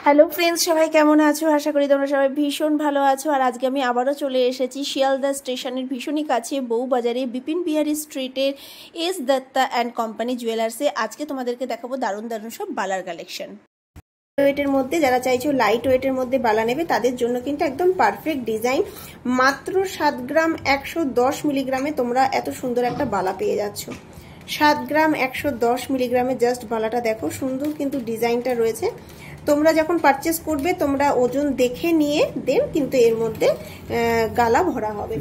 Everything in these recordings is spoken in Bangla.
হ্যালো ফ্রেন্ডস, সবাই কেমন আছো? আশা করি তোমরা সবাই ভীষণ ভালো আছো। আর আজকে আমি আবারও চলে এসেছি শিয়ালদা স্টেশনের ভীষণই কাছে বউবাজারে বিপিন বিহারী স্ট্রিটের এস দত্তা অ্যান্ড কোম্পানি জুয়েলার্সে। আজকে তোমাদেরকে দেখাবো দারুণ দারুণ সব বালার কালেকশন। ওয়েটের মধ্যে যারা চাইছো লাইট ওয়েটের মধ্যে বালা নেবে তাদের জন্য কিন্তু একদম পারফেক্ট ডিজাইন। মাত্র 7 গ্রাম 110 মিলিগ্রামে তোমরা এত সুন্দর একটা বালা পেয়ে যাচ্ছ। 7 গ্রাম 110 মিলিগ্রামে জাস্ট বালাটা দেখো, সুন্দর কিন্তু ডিজাইনটা রয়েছে। তোমরা যখন পারচেস করবে তোমরা ওজন দেখে নিয়ে দেন কিন্তু এর মধ্যে গালা ভরা হবে।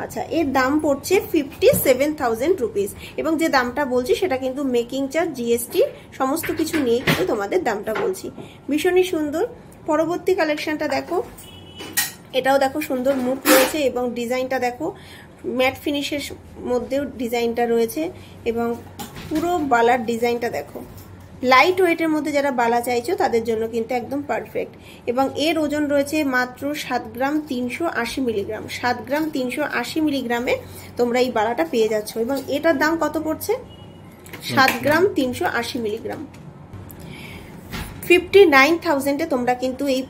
আচ্ছা, এর দাম পড়ছে 57,000 রুপিস এবং যে দামটা বলছি সেটা কিন্তু মেকিং চার্জ, জিএসটি সমস্ত কিছু নিয়ে কিন্তু তোমাদের দামটা বলছি। ভীষণই সুন্দর। পরবর্তী কালেকশনটা দেখো, এটাও দেখো সুন্দর মুখ রয়েছে এবং ডিজাইনটা দেখো ম্যাট ফিনিশের মধ্যেও ডিজাইনটা রয়েছে এবং পুরো বালার ডিজাইনটা দেখো। লাইট ওয়েটের মধ্যে যারা বালা চাইছো তাদের জন্য কিন্তু একদম পারফেক্ট এবং এর ওজন রয়েছে মাত্র 7 গ্রাম 380 মিলিগ্রাম। 7 গ্রাম 380 মিলিগ্রামে তোমরা এই বালাটা পেয়ে যাচ্ছ এবং এটার দাম কত পড়ছে? 7 গ্রাম 380 মিলিগ্রাম 59,000-এ তোমরা কিন্তু এই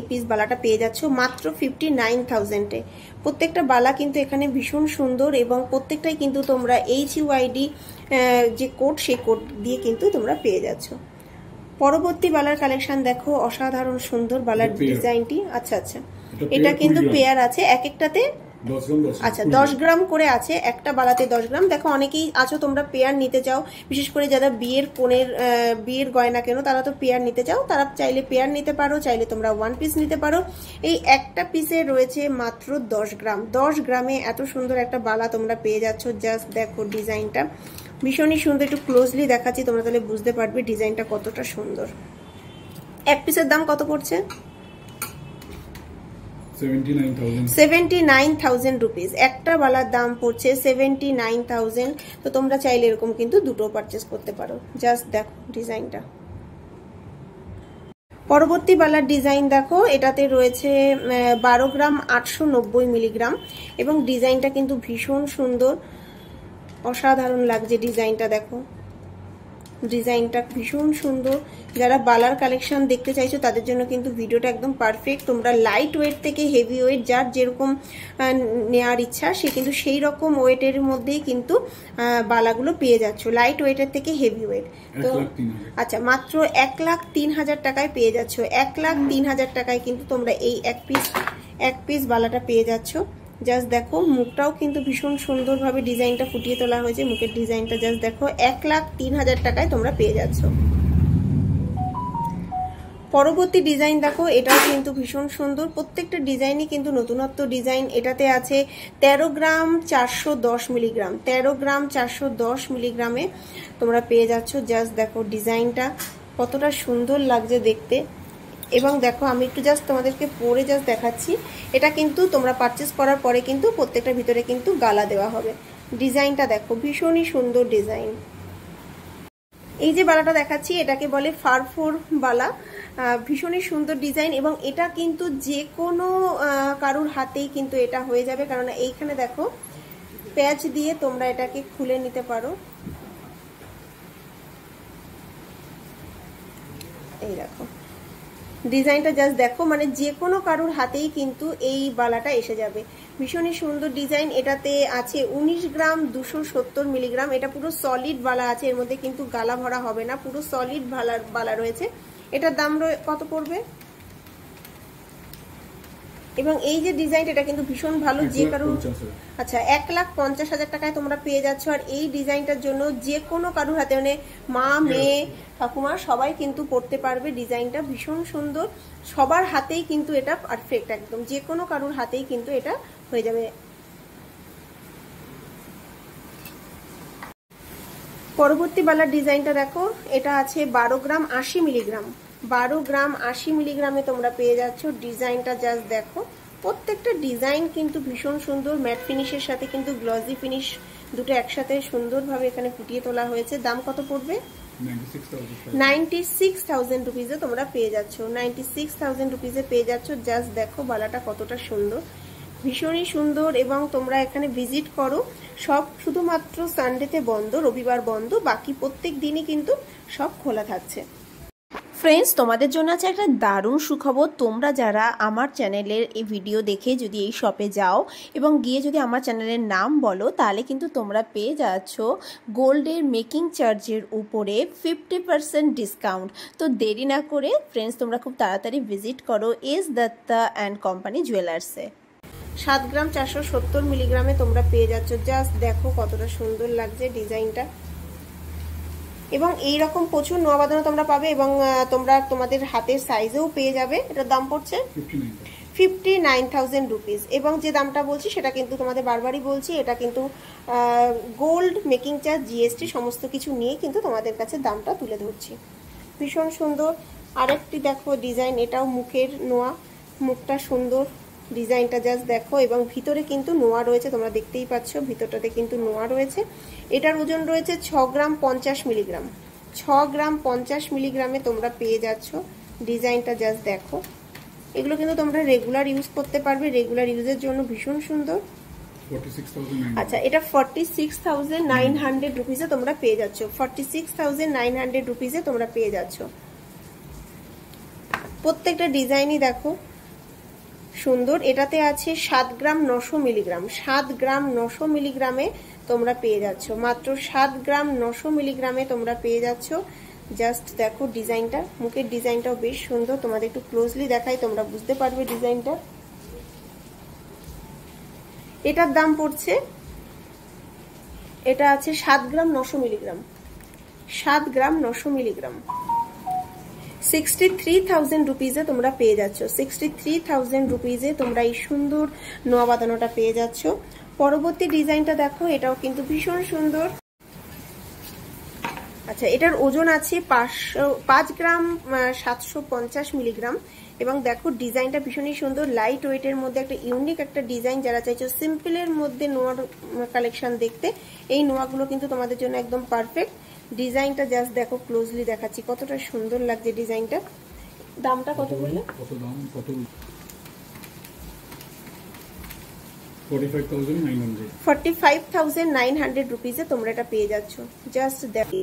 পিস বালাটা পেয়ে যাচ্ছ মাত্র 59,000-এ। প্রত্যেকটা বালা কিন্তু এখানে ভীষণ সুন্দর এবং প্রত্যেকটাই কিন্তু তোমরা HUID যে কোড সেই কোড দিয়ে কিন্তু তোমরা পেয়ে যাচ্ছ। পরবর্তী বালার কালেকশন দেখো, অসাধারণ সুন্দর বালার ডিজাইনটি। আচ্ছা, এটা কিন্তু পেয়ার আছে, এক একটাতে 10 গ্রাম করে আছে, একটা বালাতে 10 গ্রাম। দেখো অনেকেই আছো তোমরা পেয়ার নিতে চাও, বিশেষ করে যারা বিয়ের গয়না কেন তারা তো পেয়ার নিতে চাও, তারা চাইলে পেয়ার নিতে পারো, চাইলে তোমরা 1 পিস নিতে পারো। এই একটা পিসে রয়েছে মাত্র 10 গ্রাম। 10 গ্রামে এত সুন্দর একটা বালা তোমরা পেয়ে যাচ্ছ। জাস্ট দেখো ডিজাইনটা ভীষণই সুন্দর। একটু ক্লোজলি দেখাচ্ছি তোমরা তাহলে বুঝতে পারবে ডিজাইনটা কতটা সুন্দর। এক পিসের দাম কত পড়ছে? 79,000 রুপিস। একটা বালার দাম পড়ছে 79,000। তো তোমরা চাইলে এরকম কিন্তু দুটো পারচেস করতে পারো। জাস্ট দেখো ডিজাইনটা। পরবর্তী বালার ডিজাইন দেখো, এটাতে রয়েছে 12 গ্রাম 890 মিলিগ্রাম এবং ডিজাইনটা কিন্তু ভীষণ সুন্দর, অসাধারণ লাগছে ডিজাইনটা। দেখো ডিজাইনটা ভীষণ সুন্দর। যারা বালার কালেকশন দেখতে চাইছো তাদের জন্য কিন্তু ভিডিওটা একদম পারফেক্ট। তোমরা লাইট ওয়েট থেকে হেভি ওয়েট যার যেরকম নেওয়ার ইচ্ছা সে কিন্তু সেই রকম ওয়েটের মধ্যেই কিন্তু বালাগুলো পেয়ে যাচ্ছ, লাইট ওয়েটের থেকে হেভি ওয়েট। তো আচ্ছা, মাত্র 1,03,000 টাকায় পেয়ে যাচ্ছ। 1,03,000 টাকায় কিন্তু তোমরা এই এক পিস বালাটা পেয়ে যাচ্ছ। জাস্ট দেখো মুখটাও কিন্তু ভীষণ সুন্দরভাবে ডিজাইনটা ফুটিয়ে তোলা হয়েছে। মুখের ডিজাইনটা জাস্ট দেখো, 1,03,000 টাকায় তোমরা পেয়ে যাচ্ছ। পরবর্তী ডিজাইন দেখো, এটাও কিন্তু ভীষণ সুন্দর। প্রত্যেকটা ডিজাইনই কিন্তু নতুনত্ব ডিজাইন। এটাতে আছে 13 গ্রাম 410 মিলিগ্রাম। 13 গ্রাম 410 মিলিগ্রামে তোমরা পেয়ে যাচ্ছ। জাস্ট দেখো ডিজাইনটা কতটা সুন্দর লাগছে দেখতে। এবং দেখো আমি একটু জাস্ট তোমাদেরকে পরে জাস্ট দেখাচ্ছি। এটা কিন্তু তোমরা পারচেস করার পরে কিন্তু প্রত্যেকটার ভিতরে কিন্তু গালা দেওয়া হবে। ডিজাইনটা দেখো ভীষণই সুন্দর ডিজাইন। এই যে বালাটা দেখাচ্ছি এটাকে বলে ফারফোর বালা। ভীষণই সুন্দর ডিজাইন এবং এটা কিন্তু যে কোনো কারুর হাতেই কিন্তু এটা হয়ে যাবে, কারণ এইখানে দেখো প্যাচ দিয়ে তোমরা এটাকে খুলে নিতে পারো। এই দেখো ডিজাইনটা জাস্ট দেখো, মানে যে কোনো কারুর হাতেই কিন্তু এই বালাটা এসে যাবে। ভীষণই সুন্দর ডিজাইন। এটাতে আছে 19 গ্রাম 270 মিলিগ্রাম। এটা পুরো সলিড বালা আছে, এর মধ্যে কিন্তু গালা ভরা হবে না, পুরো সলিড বালা রয়েছে। এটার দাম কত পড়বে? এবং এই যে ডিজাইন এটা কিন্তু ভীষণ ভালো, যে কারুর আচ্ছা 1,50,000 টাকায় তোমরা পেয়ে যাচ্ছ। আর এই ডিজাইনটার জন্য যে কোনো কারুর হাতে, মানে মা মেয়ে ঠাকুমা সবাই কিন্তু পড়তে পারবে। ডিজাইনটা ভীষণ সুন্দর, সবার হাতেই কিন্তু এটা পারফেক্ট, একদম যে কোনো কারুর হাতেই কিন্তু এটা হয়ে যাবে। পরবর্তী বালার ডিজাইনটা দেখো, এটা আছে 12 গ্রাম 80 মিলিগ্রাম। 12 গ্রাম 80 মিলিগ্রামে তোমরা পেয়ে যাচ্ছ। ডিজাইনটা জাস্ট দেখো, প্রত্যেকটা ডিজাইন কিন্তু ভীষণ সুন্দর। ম্যাট ফিনিশের সাথে কিন্তু গ্লসি ফিনিশ দুটো একসাথে সুন্দরভাবে এখানে ফুটিয়ে তোলা হয়েছে। দাম কত পড়বে? 96,000 রুপিসে তোমরা পেয়ে যাচ্ছ। 96,000 রুপিসে পেয়ে যাচ্ছ। জাস্ট দেখো বালাটা কতটা সুন্দর, ভীষণই সুন্দর। এবং তোমরা এখানে ভিজিট করো। সব শুধুমাত্র সানডেতে বন্ধ, রবিবার বন্ধ, বাকি প্রত্যেক দিনই কিন্তু সব খোলা থাকছে। ফ্রেন্ডস, তোমাদের জন্য আছে একটা দারুণ সুখবর। তোমরা যারা আমার চ্যানেলের এই ভিডিও দেখে যদি এই শপে যাও এবং গিয়ে যদি আমার চ্যানেলের নাম বলো, তাহলে কিন্তু তোমরা পেয়ে যাচ্ছ গোল্ডের মেকিং চার্জের উপরে 50% ডিসকাউন্ট। তো দেরি না করে ফ্রেন্ডস, তোমরা খুব তাড়াতাড়ি ভিজিট করো এস দত্তা অ্যান্ড কোম্পানি জুয়েলার্সে। 7 গ্রাম 470 মিলিগ্রামে তোমরা পেয়ে যাচ্ছ। জাস্ট দেখো কতটা সুন্দর লাগছে ডিজাইনটা, এবং এই রকম প্রচুর নোয়া বাঁধানো তোমরা পাবে, এবং তোমরা তোমাদের হাতের সাইজেও পেয়ে যাবে। এটার দাম পড়ছে 59,000 রুপিস, এবং যে দামটা বলছি সেটা কিন্তু তোমাদের বারবারই বলছি, এটা কিন্তু গোল্ড মেকিং চার্জ জিএসটি সমস্ত কিছু নিয়ে কিন্তু তোমাদের কাছে দামটা তুলে ধরছি। ভীষণ সুন্দর আরেকটি দেখো ডিজাইন, এটাও মুখের নোয়া, মুখটা সুন্দর, ডিজাইনটা জাস্ট দেখো, এবং ভিতরে কিন্তু নোয়া রয়েছে, তোমরা দেখতেই পাচ্ছ ভিতরটাতে কিন্তু নোয়া রয়েছে। এটার ওজন রয়েছে 6 গ্রাম 50 মিলিগ্রাম। 6 গ্রাম 50 মিলিগ্রামে তোমরা পেয়ে যাচ্ছ। ডিজাইনটা জাস্ট দেখো, এগুলো কিন্তু তোমরা রেগুলার ইউজ করতে পারবে, রেগুলার ইউজের জন্য ভীষণ সুন্দর। আচ্ছা, এটা 46,900 রুপিসে তোমরা পেয়ে যাচ্ছ। 46,900 রুপিসে তোমরা পেয়ে যাচ্ছ। প্রত্যেকটা ডিজাইনই দেখো সুন্দর। এটাতে আছে 7 গ্রাম 900 মিলিগ্রাম। 7 গ্রাম 900 মিলিগ্রামে তোমরা পেয়ে যাচ্ছ, মাত্র 7 গ্রাম 900 মিলিগ্রামে তোমরা পেয়ে যাচ্ছ। জাস্ট দেখো ডিজাইনটা, মুখের ডিজাইনটাও বেশ সুন্দর, তোমাদের একটু ক্লোজলি দেখাই তোমরা বুঝতে পারবে ডিজাইনটা। এটার দাম পড়ছে, এটা আছে 7 গ্রাম 900 মিলিগ্রাম। 7 গ্রাম 900 মিলিগ্রাম 63,000 রুপিসে তোমরা পেয়ে যাচ্ছ। 63,000 রুপিসে তোমরা এই সুন্দর নোয়া বাঁধানোটা পেয়ে যাচ্ছ। পরবর্তী ডিজাইনটা দেখো, এটাও কিন্তু ভীষণ সুন্দর। আচ্ছা, এটার ওজন আছে 5 গ্রাম 750 মিলিগ্রাম, এবং দেখো ডিজাইনটা ভীষণই সুন্দর, লাইট ওয়েটের মধ্যে একটা ইউনিক একটা ডিজাইন। যারা চাইছো সিম্পলের মধ্যে নোয়ার কালেকশন দেখতে, এই নোয়াগুলো কিন্তু তোমাদের জন্য একদম পারফেক্ট। ডিজাইনটা জাস্ট দেখো, ক্লোজলি দেখাচ্ছি কতটা সুন্দর লাগছে ডিজাইনটা। দামটা কত বললে? 45,900 রুপিসে তোমরা এটা পেয়ে যাচ্ছ। জাস্ট দেখো,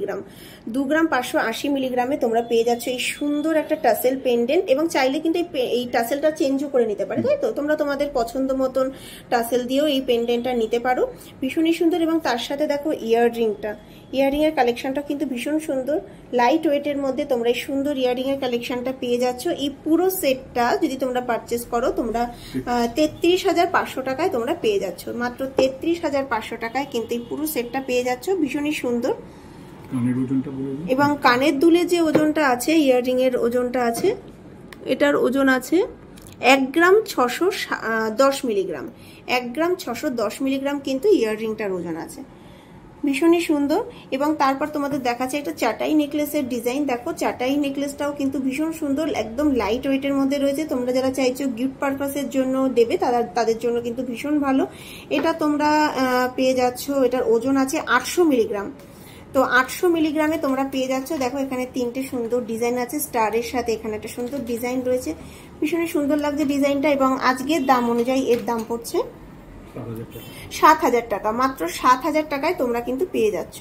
2 গ্রাম 580 মিলিগ্রামে তোমরা পেয়ে যাচ্ছ এই সুন্দর একটা টাসেল পেন্ডেন্ট, এবং চাইলে কিন্তু এই টাসেলটা চেঞ্জও করে নিতে পারে, তাই তো? তোমরা তোমাদের পছন্দ মতন টাসেল দিয়েও এই পেন্ডেন্টটা নিতে পারো, ভীষণই সুন্দর। এবং তার সাথে দেখো ইয়াররিংটা, ইয়াররিং এর কালেকশনটা কিন্তু ভীষণ সুন্দর, লাইট ওয়েটের মধ্যে তোমরা এই সুন্দর ইয়াররিং এর কালেকশনটা পেয়ে যাচ্ছ। এই পুরো সেটটা যদি তোমরা পারচেস করো, তোমরা 33,500 টাকায় তোমরা পেয়ে যাচ্ছ। মাত্র 33,500 টাকায় কিন্তু এই পুরো সেটটা পেয়ে যাচ্ছ, ভীষণই সুন্দর। এবং কানের দুলে যে ওজনটা আছে, ইয়াররিং এর ওজনটা আছে, এটার ওজন আছে 1 গ্রাম 610 মিলিগ্রাম। 1 গ্রাম 610 মিলিগ্রাম কিন্তু ইয়াররিংটার ওজন আছে, ভীষণই সুন্দর। এবং তারপর তোমাদের দেখাচ্ছে একটা চাটাই নেকলেসের ডিজাইন। দেখো চাটাই নেকলেসটাও কিন্তু ভীষণ সুন্দর, একদম লাইট ওয়েটের মধ্যে রয়েছে। তোমরা যারা চাইছো গিফট পারপাসের জন্য দেবে, তাদের জন্য কিন্তু ভীষণ ভালো। এটা তোমরা পেয়ে যাচ্ছ, এটার ওজন আছে 800 মিলিগ্রাম। তো 800 মিলিগ্রামে তোমরা পেয়ে যাচ্ছ। দেখো এখানে 3টে সুন্দর ডিজাইন আছে, স্টারের সাথে এখানে একটা সুন্দর ডিজাইন রয়েছে, ভীষণই সুন্দর লাগছে ডিজাইনটা। এবং আজকের দাম অনুযায়ী এর দাম পড়ছে 7,000 টাকা। মাত্র 7,000 টাকায় তোমরা কিন্তু পেয়ে যাচ্ছ।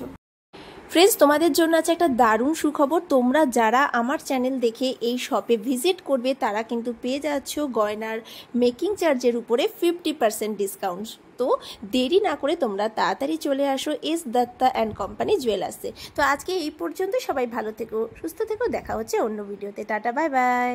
ফ্রেন্ডস, তোমাদের জন্য আছে একটা দারুণ সুখবর। তোমরা যারা আমার চ্যানেল দেখে এই শপে ভিজিট করবে, তারা কিন্তু পেয়ে যাচ্ছ গয়নার মেকিং চার্জের উপরে 50% ডিসকাউন্ট। তো দেরি না করে তোমরা তাড়াতাড়ি চলে আসো এস দত্তা অ্যান্ড কোম্পানি জুয়েলার্সে। তো আজকে এই পর্যন্ত, সবাই ভালো থেকো, সুস্থ থেকো, দেখা হচ্ছে অন্য ভিডিওতে। Tata, bye bye.